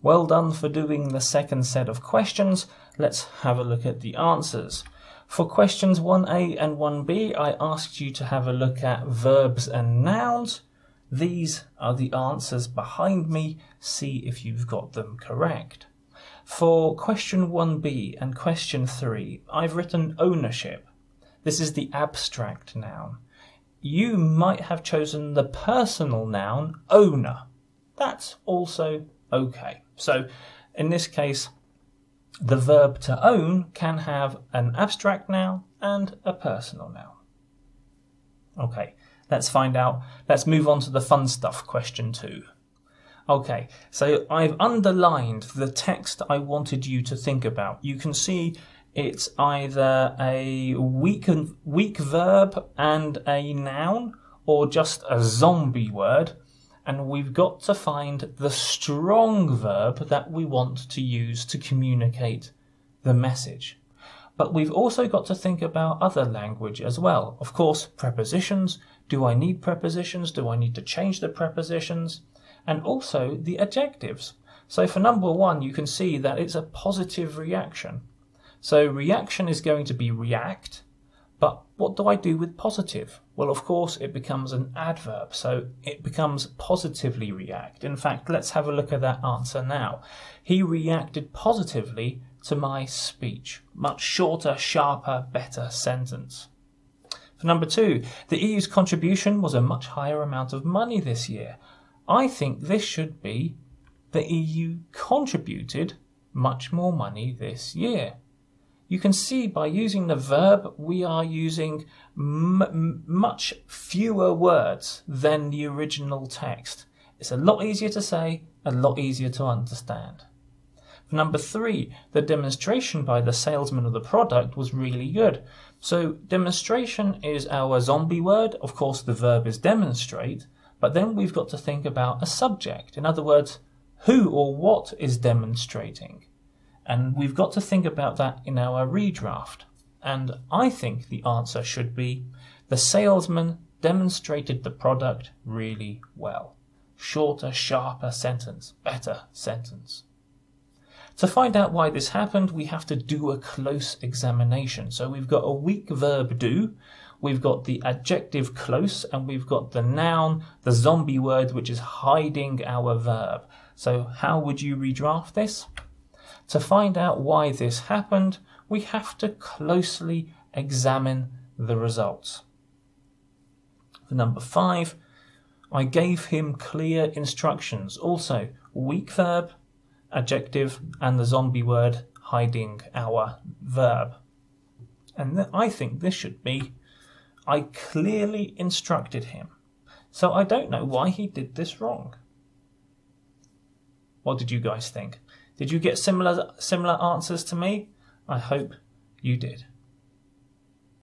Well done for doing the second set of questions. Let's have a look at the answers. For questions 1A and 1B, I asked you to have a look at verbs and nouns. These are the answers behind me. See if you've got them correct. For question 1B and question 3, I've written ownership. This is the abstract noun. You might have chosen the personal noun owner. That's also okay. So in this case, the verb to own can have an abstract noun and a personal noun. Okay, let's find out. Let's move on to the fun stuff, question 2. Okay, so I've underlined the text I wanted you to think about. You can see it's either a weak verb and a noun, or just a zombie word, and we've got to find the strong verb that we want to use to communicate the message. But we've also got to think about other language as well. Of course, prepositions. Do I need prepositions? Do I need to change the prepositions? And also the adjectives. So for number 1, you can see that it's a positive reaction. So reaction is going to be react, but what do I do with positive? Well, of course, it becomes an adverb, so it becomes positively react. In fact, let's have a look at that answer now. He reacted positively to my speech. Much shorter, sharper, better sentence. For number 2, the EU's contribution was a much higher amount of money this year. I think this should be the EU contributed much more money this year. You can see by using the verb, we are using much fewer words than the original text. It's a lot easier to say, a lot easier to understand. For number 3, the demonstration by the salesman of the product was really good. So demonstration is our zombie word. Of course, the verb is demonstrate, but then we've got to think about a subject. In other words, who or what is demonstrating? And we've got to think about that in our redraft. And I think the answer should be, the salesman demonstrated the product really well. Shorter, sharper sentence, better sentence. To find out why this happened, we have to do a close examination. So we've got a weak verb do, we've got the adjective close, and we've got the noun, the zombie word, which is hiding our verb. So how would you redraft this? To find out why this happened, we have to closely examine the results. For number 5, I gave him clear instructions. Also, weak verb, adjective, and the zombie word hiding our verb. And I think this should be, I clearly instructed him. So I don't know why he did this wrong. What did you guys think? Did you get similar answers to me? I hope you did.